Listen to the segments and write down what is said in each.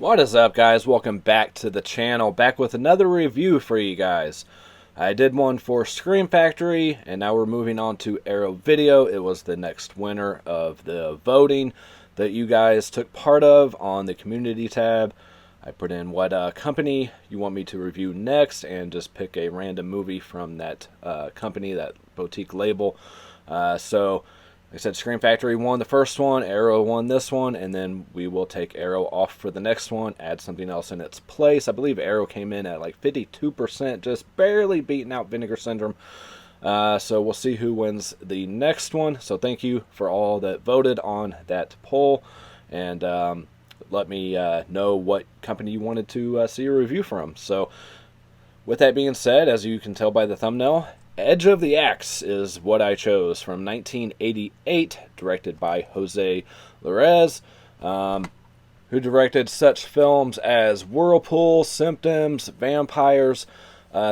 What is up, guys? Welcome back to the channel, back with another review for you guys. I did one for Scream Factory, and now we're moving on to Arrow Video. It was the next winner of the voting that you guys took part of on the community tab. I put in what company you want me to review next, and just pick a random movie from that company, that boutique label. Like I said, Scream Factory won the first one, Arrow won this one, and then we will take Arrow off for the next one, add something else in its place. I believe Arrow came in at like 52%, just barely beating out Vinegar Syndrome. So we'll see who wins the next one. So thank you for all that voted on that poll, and let me know what company you wanted to see a review from. So with that being said, as you can tell by the thumbnail, Edge of the Axe is what I chose, from 1988, directed by Jose Larez, who directed such films as Whirlpool, Symptoms, Vampires,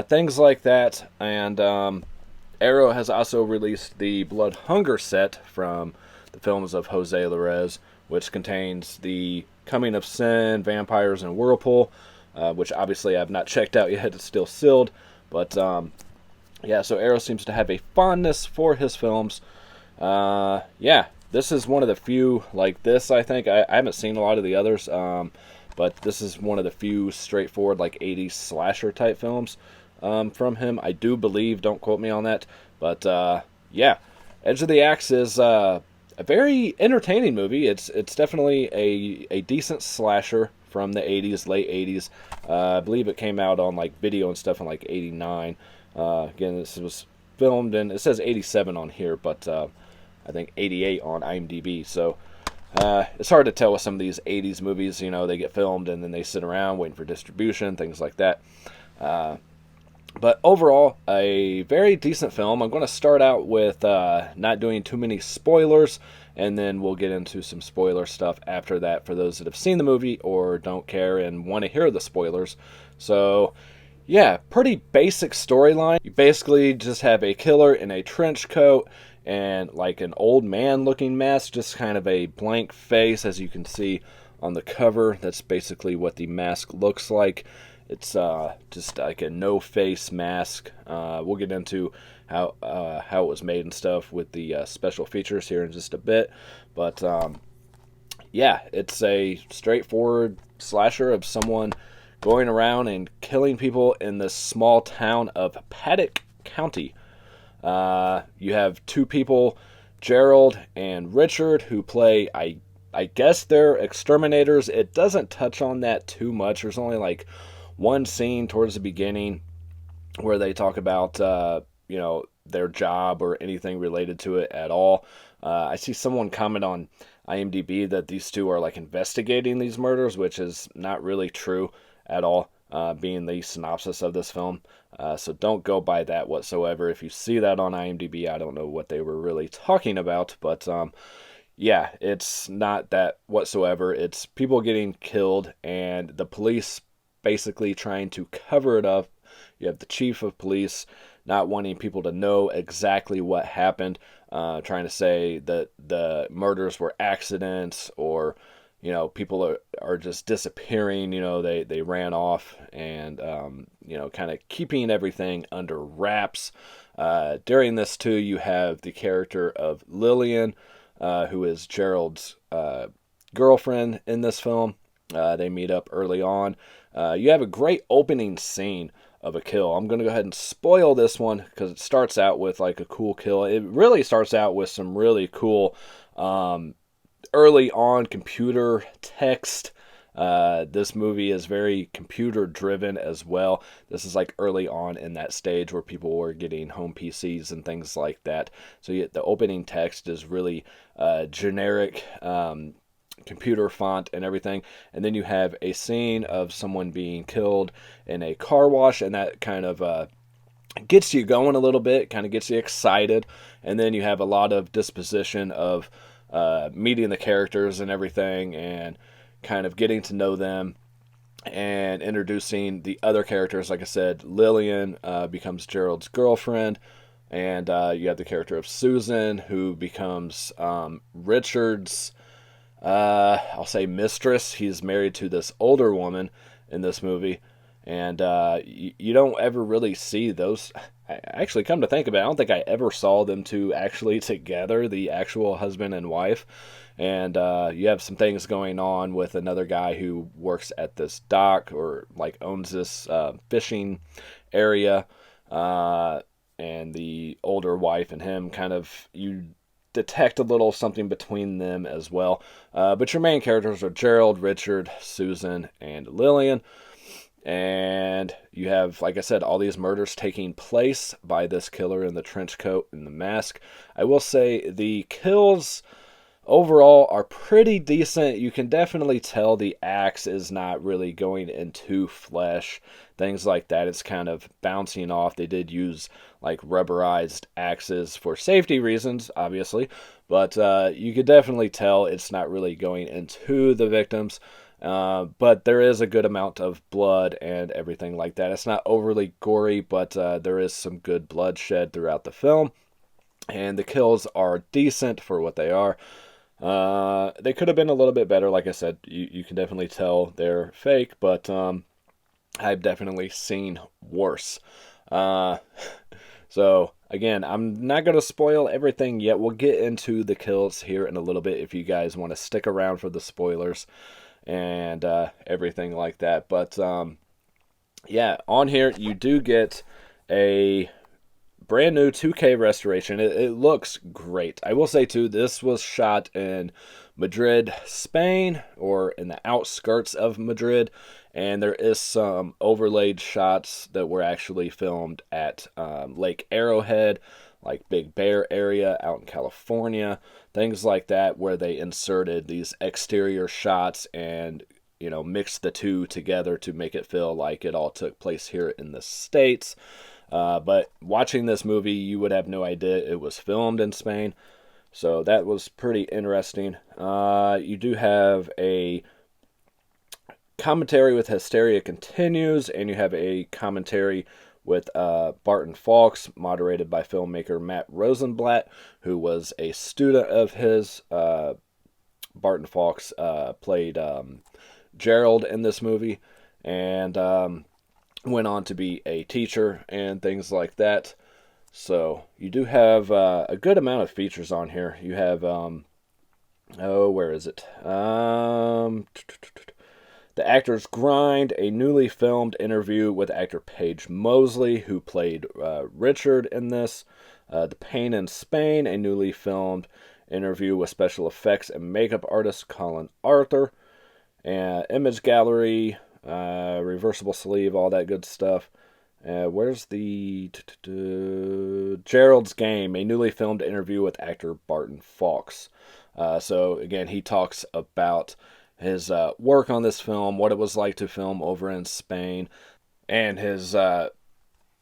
things like that. And Arrow has also released the Blood Hunger set from the films of Jose Larez, which contains the Coming of Sin, Vampires, and Whirlpool, which obviously I've not checked out yet. It's still sealed, but yeah, so Arrow seems to have a fondness for his films. Yeah, this is one of the few like this, I think. I haven't seen a lot of the others, but this is one of the few straightforward like 80s slasher type films from him. I do believe, don't quote me on that, but yeah, Edge of the Axe is a very entertaining movie. It's definitely a decent slasher from the 80s, late 80s. I believe it came out on like video and stuff in like 89. Again, this was filmed in, it says 87 on here, but I think 88 on IMDb. So it's hard to tell with some of these 80s movies. You know, they get filmed and then they sit around waiting for distribution, things like that. But overall, a very decent film. I'm going to start out with not doing too many spoilers, and then we'll get into some spoiler stuff after that for those that have seen the movie or don't care and want to hear the spoilers. So yeah, pretty basic storyline. You basically just have a killer in a trench coat and like an old man looking mask, just kind of a blank face, as you can see on the cover. That's basically what the mask looks like. It's just like a no face mask. We'll get into how it was made and stuff with the special features here in just a bit. But yeah, it's a straightforward slasher of someone going around and killing people in this small town of Paddock County. You have two people, Gerald and Richard, who play, I guess they're exterminators. It doesn't touch on that too much. There's only like one scene towards the beginning where they talk about, you know, their job or anything related to it at all. I see someone comment on IMDb that these two are like investigating these murders, which is not really true at all, being the synopsis of this film. So don't go by that whatsoever. If you see that on IMDb, I don't know what they were really talking about, but yeah, it's not that whatsoever. It's people getting killed and the police basically trying to cover it up. You have the chief of police not wanting people to know exactly what happened, trying to say that the murders were accidents, or you know, people are just disappearing. You know, they ran off, and you know, kind of keeping everything under wraps. During this too, you have the character of Lillian, who is Gerald's girlfriend in this film. They meet up early on. You have a great opening scene of a kill. I'm going to go ahead and spoil this one because it starts out with like a cool kill. It really starts out with some really cool early on computer text. This movie is very computer driven as well. This is like early on in that stage where people were getting home PCs and things like that. So the opening text is really generic computer font and everything, and then you have a scene of someone being killed in a car wash, and that kind of gets you going a little bit, kind of gets you excited. And then you have a lot of disposition of meeting the characters and everything, and kind of getting to know them and introducing the other characters. Like I said, Lillian becomes Gerald's girlfriend, and you have the character of Susan, who becomes Richard's I'll say mistress. He's married to this older woman in this movie, and you don't ever really see those. I actually, come to think of it, I don't think I ever saw them two actually together, the actual husband and wife. And you have some things going on with another guy who works at this dock or like owns this fishing area. And the older wife and him kind of, you detect a little something between them as well. But your main characters are Gerald, Richard, Susan, and Lillian. And you have, like I said, all these murders taking place by this killer in the trench coat and the mask. I will say the kills overall are pretty decent. You can definitely tell the axe is not really going into flesh, things like that. It's kind of bouncing off. They did use like rubberized axes for safety reasons, obviously, but you could definitely tell it's not really going into the victims. But there is a good amount of blood and everything like that. It's not overly gory, but there is some good bloodshed throughout the film. And the kills are decent for what they are. They could have been a little bit better. Like I said, you can definitely tell they're fake, but I've definitely seen worse. So, again, I'm not going to spoil everything yet. We'll get into the kills here in a little bit if you guys want to stick around for the spoilers and everything like that. But, yeah, on here you do get a brand new 2K restoration. It looks great. I will say, too, this was shot in Madrid, Spain, or in the outskirts of Madrid. And there is some overlaid shots that were actually filmed at Lake Arrowhead, like Big Bear area out in California, things like that, where they inserted these exterior shots and, you know, mixed the two together to make it feel like it all took place here in the States. But watching this movie, you would have no idea it was filmed in Spain. So that was pretty interesting. You do have a commentary with Hysteria Continues, and you have a commentary with Barton Fawkes, moderated by filmmaker Matt Rosenblatt, who was a student of his. Barton Fawkes played Gerald in this movie, and went on to be a teacher and things like that. So you do have a good amount of features on here. You have, where is it? The Actor's Grind, a newly filmed interview with actor Paige Mosley, who played Richard in this. The Pain in Spain, a newly filmed interview with special effects and makeup artist Colin Arthur. Image Gallery, reversible sleeve, all that good stuff. Where's the Gerald's Game, a newly filmed interview with actor Barton Fawkes. So again, he talks about his work on this film, what it was like to film over in Spain, and his,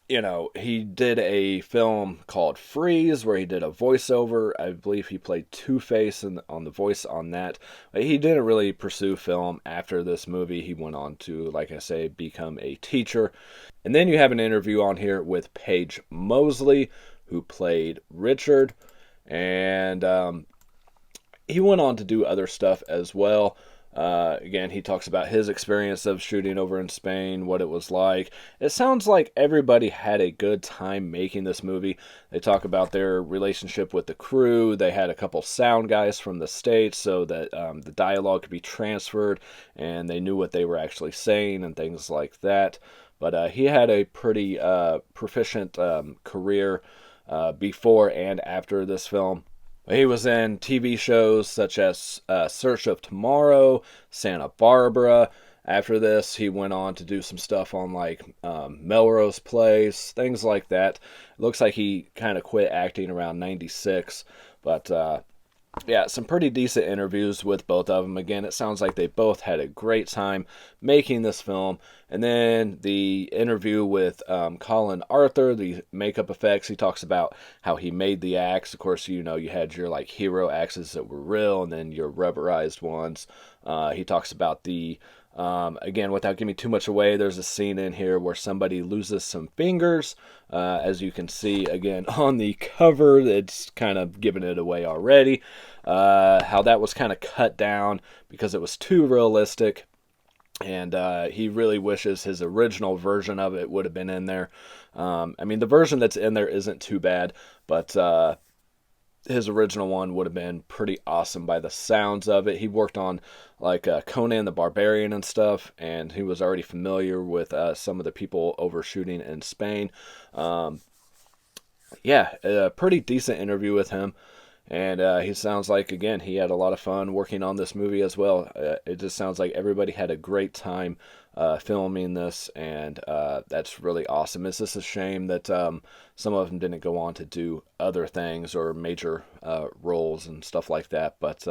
he did a film called Freeze where he did a voiceover. I believe he played Two-Face on the voice on that. He didn't really pursue film after this movie. He went on to, like I say, become a teacher. And then you have an interview on here with Paige Mosley, who played Richard. And he went on to do other stuff as well. Again, he talks about his experience of shooting over in Spain, what it was like. It sounds like everybody had a good time making this movie. They talk about their relationship with the crew. They had a couple sound guys from the States so that the dialogue could be transferred and they knew what they were actually saying and things like that. But he had a pretty proficient career before and after this film. He was in TV shows such as Search of Tomorrow, Santa Barbara. After this, he went on to do some stuff on like Melrose Place, things like that. It looks like he kind of quit acting around 96. But yeah, some pretty decent interviews with both of them. Again, it sounds like they both had a great time making this film. And then the interview with Colin Arthur, the makeup effects, he talks about how he made the axe. Of course, you had your like hero axes that were real and then your rubberized ones. He talks about the Again, without giving too much away, there's a scene in here where somebody loses some fingers. As you can see, again, on the cover, it's kind of giving it away already. How that was kind of cut down because it was too realistic. And he really wishes his original version of it would have been in there. I mean, the version that's in there isn't too bad, but his original one would have been pretty awesome by the sounds of it. He worked on like Conan the Barbarian and stuff, and he was already familiar with some of the people overshooting in Spain. Yeah, a pretty decent interview with him. And he sounds like, again, he had a lot of fun working on this movie as well. It just sounds like everybody had a great time filming this, and that's really awesome. It's just a shame that some of them didn't go on to do other things or major roles and stuff like that. But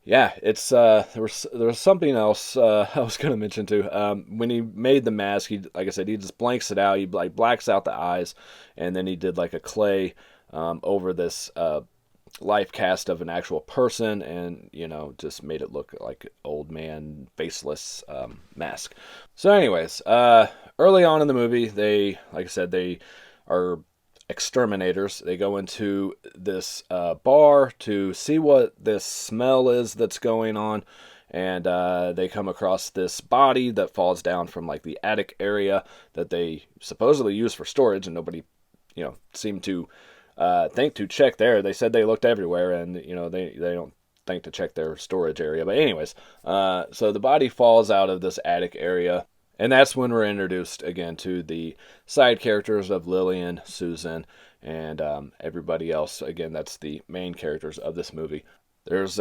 yeah, it's there was something else I was going to mention too. When he made the mask, he, like I said, he just blanks it out. He like blacks out the eyes, and then he did like a clay over this life cast of an actual person, and just made it look like old man faceless mask. So anyways, early on in the movie, they, like I said, they are exterminators. They go into this bar to see what this smell is that's going on, and they come across this body that falls down from like the attic area that they supposedly use for storage, and nobody seemed to think to check there. They said they looked everywhere, and they don't think to check their storage area. But anyways, so the body falls out of this attic area, and that's when we're introduced again to the side characters of Lillian, Susan, and everybody else. Again, that's the main characters of this movie. There's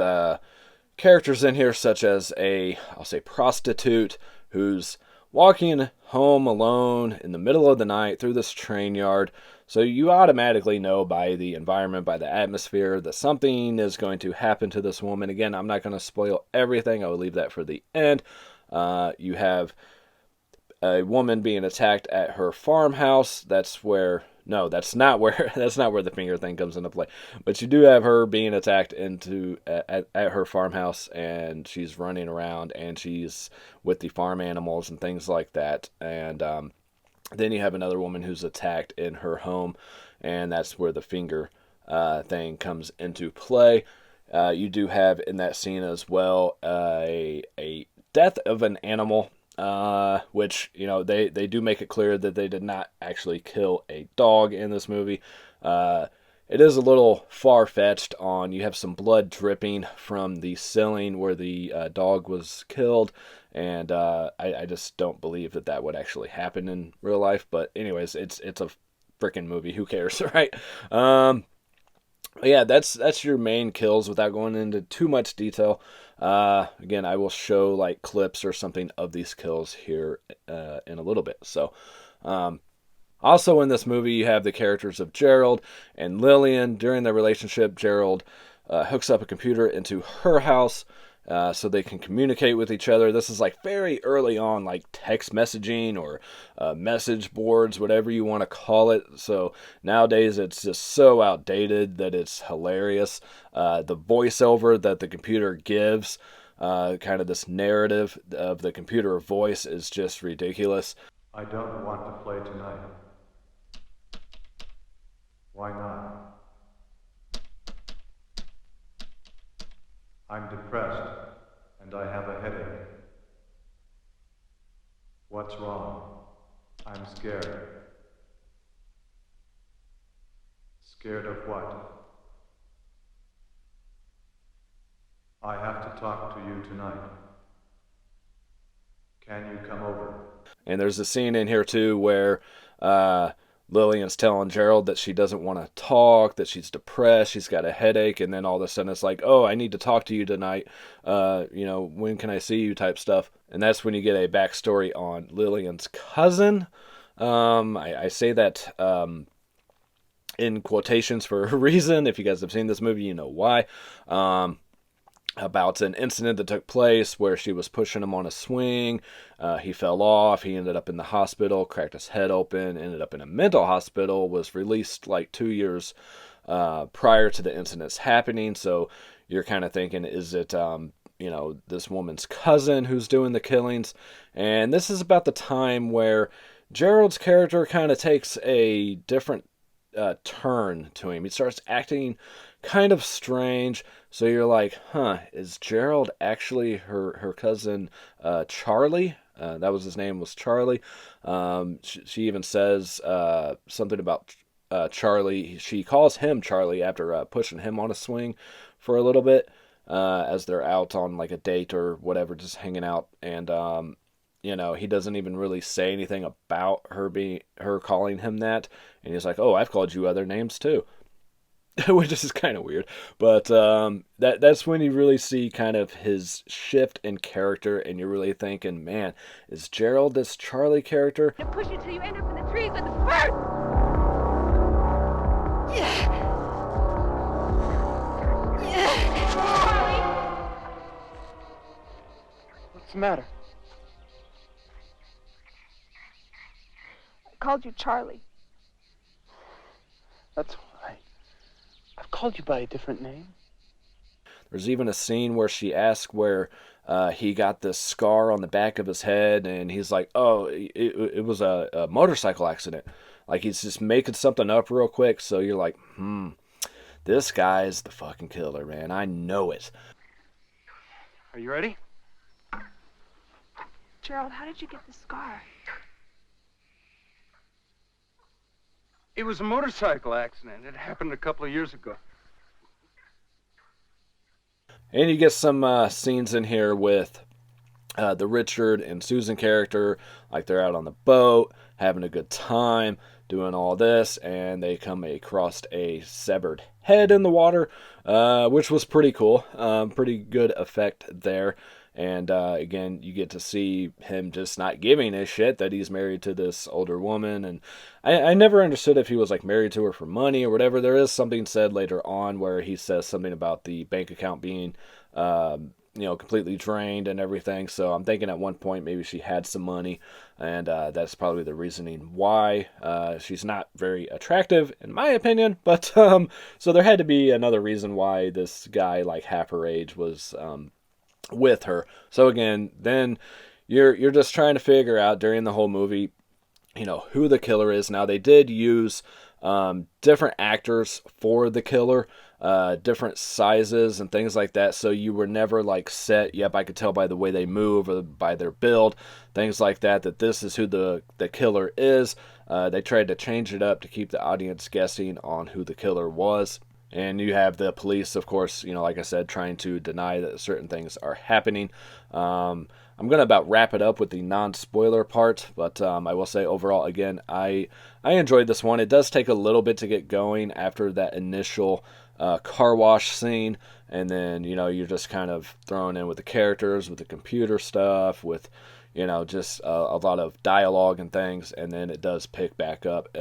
characters in here such as I'll say prostitute who's walking home alone in the middle of the night through this train yard. So you automatically know by the environment, by the atmosphere, that something is going to happen to this woman. Again, I'm not going to spoil everything. I will leave that for the end. You have a woman being attacked at her farmhouse. That's not where the finger thing comes into play. But you do have her being attacked at her farmhouse, and she's running around, and she's with the farm animals and things like that. And then you have another woman who's attacked in her home, and that's where the finger thing comes into play. You do have in that scene as well a death of an animal, which they do make it clear that they did not actually kill a dog in this movie. It is a little far-fetched you have some blood dripping from the ceiling where the dog was killed, and I just don't believe that would actually happen in real life. But anyways, it's a freaking movie. Who cares, right? Yeah, that's your main kills without going into too much detail. Again, I will show like clips or something of these kills here in a little bit. So, also in this movie, you have the characters of Gerald and Lillian. During their relationship, Gerald hooks up a computer into her house so they can communicate with each other. This is like very early on, like text messaging or message boards, whatever you want to call it. So nowadays it's just so outdated that it's hilarious. The voiceover that the computer gives, kind of this narrative of the computer voice, is just ridiculous. I don't want to play tonight. Why not? I'm depressed, and I have a headache. What's wrong? I'm scared. Scared of what? I have to talk to you tonight. Can you come over? And there's a scene in here too where Lillian's telling Gerald that she doesn't want to talk, that she's depressed, she's got a headache, and then all of a sudden it's like, oh, I need to talk to you tonight. When can I see you type stuff. And that's when you get a backstory on Lillian's cousin. I say that in quotations for a reason. If you guys have seen this movie, you know why. About an incident that took place where she was pushing him on a swing. He fell off. He ended up in the hospital, cracked his head open, ended up in a mental hospital, was released like 2 years prior to the incidents happening. So you're kind of thinking, is it this woman's cousin who's doing the killings. And this is about the time where Gerald's character kind of takes a different turn to him. He starts acting kind of strange. So you're like, is Gerald actually her cousin Charlie? That was his name, was Charlie. She even says something about Charlie. She calls him Charlie after pushing him on a swing for a little bit as they're out on like a date or whatever, just hanging out. And he doesn't even really say anything about her calling him that. And he's like, "Oh, I've called you other names too." Which is kind of weird, but that's when you really see kind of his shift in character, and you're really thinking, man, is Gerald this Charlie character? To push you till you end up in the trees with the birds. Yeah. Charlie. What's the matter? I called you Charlie. That's why. I've called you by a different name. There's even a scene where she asks where he got this scar on the back of his head, and he's like, "Oh, it was a motorcycle accident." Like he's just making something up real quick. So you're like, this guy's the fucking killer, man. I know it. Are you ready? Gerald, how did you get the scar? It was a motorcycle accident. It happened a couple of years ago. And you get some scenes in here with the Richard and Susan character, like they're out on the boat, having a good time, doing all this, and they come across a severed head in the water, which was pretty cool. Pretty good effect there. And again, you get to see him just not giving a shit that he's married to this older woman. And I never understood if he was like married to her for money or whatever. There is something said later on where he says something about the bank account being, completely drained and everything. So I'm thinking at one point maybe she had some money, and that's probably the reasoning why. She's not very attractive in my opinion, but so there had to be another reason why this guy, like half her age, was with her. So again, then you're just trying to figure out during the whole movie, who the killer is. Now they did use different actors for the killer, different sizes and things like that. So you were never like set, yep, I could tell by the way they move or by their build, things like that this is who the killer is. They tried to change it up to keep the audience guessing on who the killer was. And you have the police, of course, like I said, trying to deny that certain things are happening. I'm going to about wrap it up with the non-spoiler part, but I will say overall, again, I enjoyed this one. It does take a little bit to get going after that initial car wash scene, and then, you're just kind of thrown in with the characters, with the computer stuff, with, just a lot of dialogue and things, and then it does pick back up.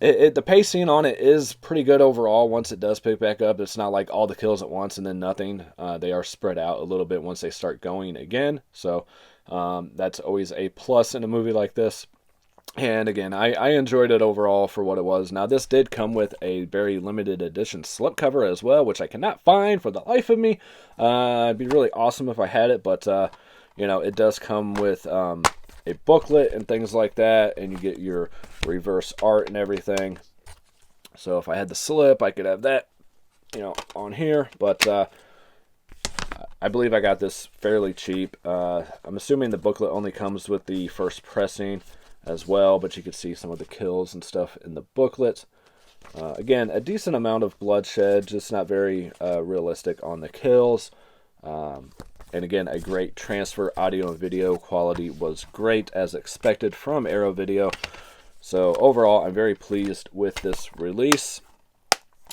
The pacing on it is pretty good overall once it does pick back up. It's not like all the kills at once and then nothing. They are spread out a little bit once they start going again. So that's always a plus in a movie like this. And again, I enjoyed it overall for what it was. Now, this did come with a very limited edition slipcover as well, which I cannot find for the life of me. It'd be really awesome if I had it, but it does come with a booklet and things like that, and you get your reverse art and everything. So if I had the slip, I could have that, on here. But I believe I got this fairly cheap. I'm assuming the booklet only comes with the first pressing as well, but you can see some of the kills and stuff in the booklet. Again, a decent amount of bloodshed, just not very realistic on the kills. And again, a great transfer. Audio and video quality was great as expected from Arrow Video. So overall, I'm very pleased with this release.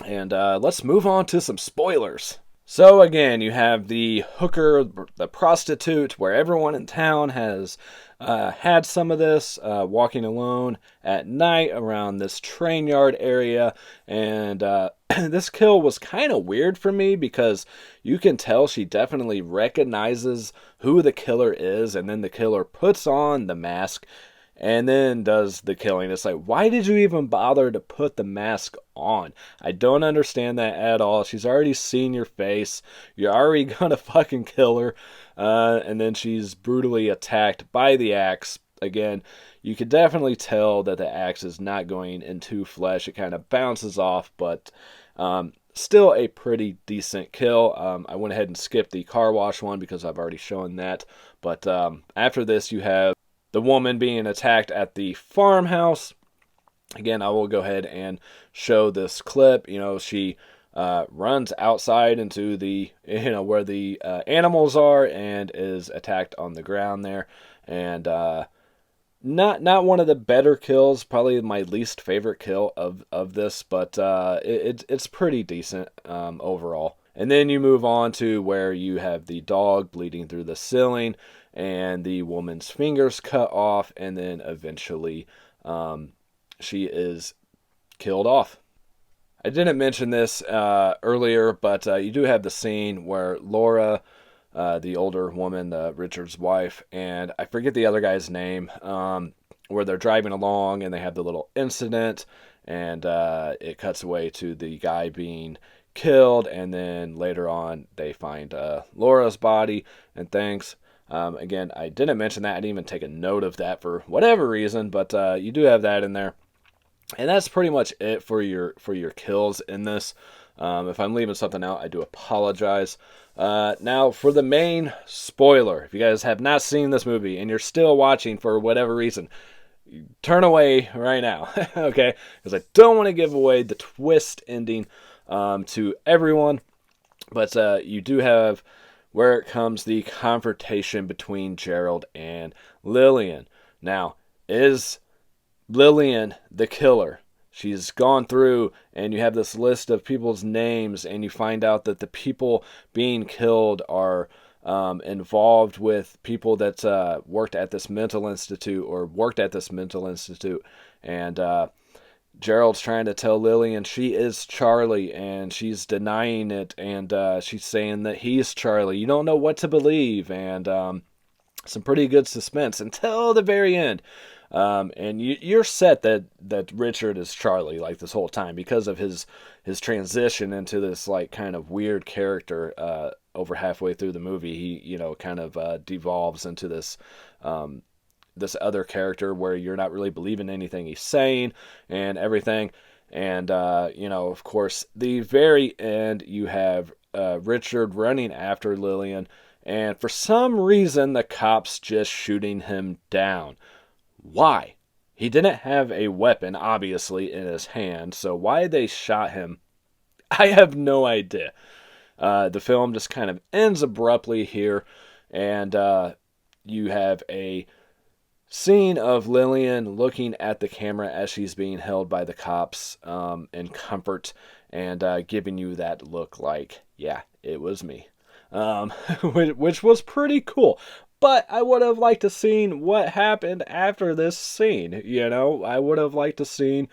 And let's move on to some spoilers. So again, you have the hooker, the prostitute, where everyone in town has had some of this, walking alone at night around this train yard area. And this kill was kind of weird for me because you can tell she definitely recognizes who the killer is, and then the killer puts on the mask and then does the killing. It's like, why did you even bother to put the mask on? I don't understand that at all. She's already seen your face. You're already gonna fucking kill her. And then she's brutally attacked by the axe. Again, you could definitely tell that the axe is not going into flesh. It kind of bounces off, but still a pretty decent kill. I went ahead and skipped the car wash one because I've already shown that. But after this, you have the woman being attacked at the farmhouse. Again, I will go ahead and show this clip. She runs outside into the, where the animals are, and is attacked on the ground there. And not one of the better kills, probably my least favorite kill of this, but it's pretty decent overall. And then you move on to where you have the dog bleeding through the ceiling, and the woman's fingers cut off, and then eventually she is killed off. I didn't mention this earlier, but you do have the scene where Laura, the older woman, Richard's wife, and I forget the other guy's name, where they're driving along and they have the little incident, and it cuts away to the guy being killed, and then later on they find Laura's body and things. Again, I didn't mention that. I didn't even take a note of that for whatever reason, but you do have that in there. And that's pretty much it for your kills in this. If I'm leaving something out, I do apologize. Now, for the main spoiler, if you guys have not seen this movie and you're still watching for whatever reason, turn away right now, okay? Because I don't want to give away the twist ending to everyone. But you do have where it comes the confrontation between Gerald and Lillian. Now, is Lillian the killer? She's gone through, and you have this list of people's names, and you find out that the people being killed are involved with people that worked at this mental institute, and Gerald's trying to tell Lillian she is Charlie, and she's denying it, and she's saying that he's Charlie. You don't know what to believe, and some pretty good suspense until the very end. And you're set that Richard is Charlie like this whole time because of his transition into this like kind of weird character. Over halfway through the movie, he kind of devolves into this this other character where you're not really believing anything he's saying and everything. And of course, the very end, you have Richard running after Lillian, and for some reason the cops just shooting him down. Why? He didn't have a weapon, obviously, in his hand, so why they shot him, I have no idea. The film just kind of ends abruptly here, and you have a scene of Lillian looking at the camera as she's being held by the cops in comfort, and giving you that look like, yeah, it was me. Which was pretty cool. But I would have liked to seen what happened after this scene. I would have liked to seen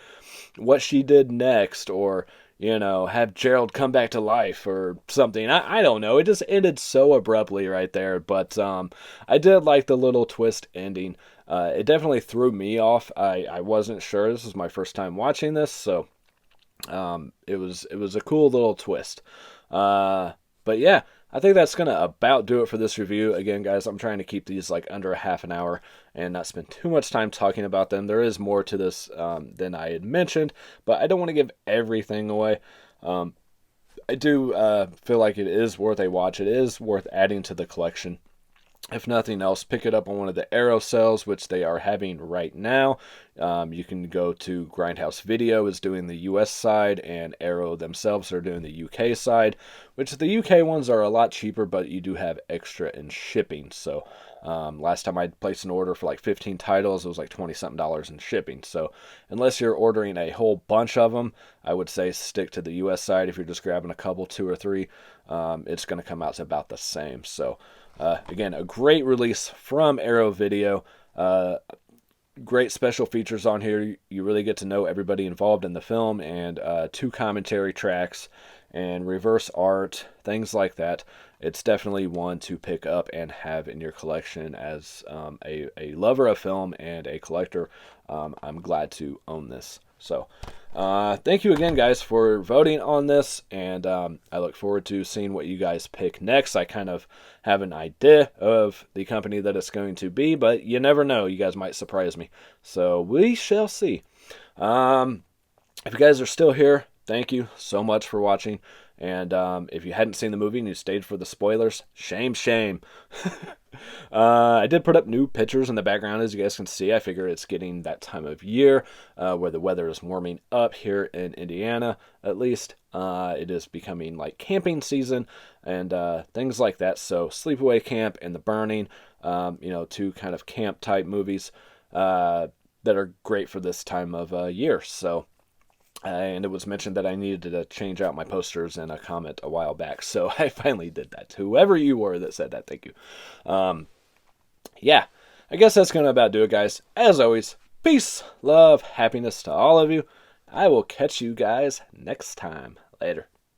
what she did next, or have Gerald come back to life or something. I don't know. It just ended so abruptly right there. But I did like the little twist ending. It definitely threw me off. I wasn't sure. This was my first time watching this, so it was a cool little twist. But yeah, I think that's going to about do it for this review. Again, guys, I'm trying to keep these like under a half an hour and not spend too much time talking about them. There is more to this than I had mentioned, but I don't want to give everything away. I do feel like it is worth a watch. It is worth adding to the collection. If nothing else, pick it up on one of the Arrow sales, which they are having right now. You can go to Grindhouse Video is doing the US side, and Arrow themselves are doing the UK side, which the UK ones are a lot cheaper, but you do have extra in shipping. So last time I placed an order for like 15 titles, it was like $20-something in shipping. So unless you're ordering a whole bunch of them, I would say stick to the US side. If you're just grabbing a couple, 2 or 3, it's going to come out to about the same. So again, a great release from Arrow Video. Great special features on here. You really get to know everybody involved in the film, and 2 commentary tracks. and reverse art, things like that. It's definitely one to pick up and have in your collection. As a lover of film and a collector, I'm glad to own this. So thank you again, guys, for voting on this, and I look forward to seeing what you guys pick next. I kind of have an idea of the company that it's going to be, but you never know. You guys might surprise me. So we shall see. If you guys are still here, thank you so much for watching. And if you hadn't seen the movie and you stayed for the spoilers, shame, shame. I did put up new pictures in the background, as you guys can see. I figure it's getting that time of year where the weather is warming up here in Indiana, at least. It is becoming like camping season and things like that. So Sleepaway Camp and The Burning, two kind of camp type movies that are great for this time of year. So. And it was mentioned that I needed to change out my posters in a comment a while back. So I finally did that. Whoever you were that said that, thank you. Yeah, I guess that's going to about do it, guys. As always, peace, love, happiness to all of you. I will catch you guys next time. Later.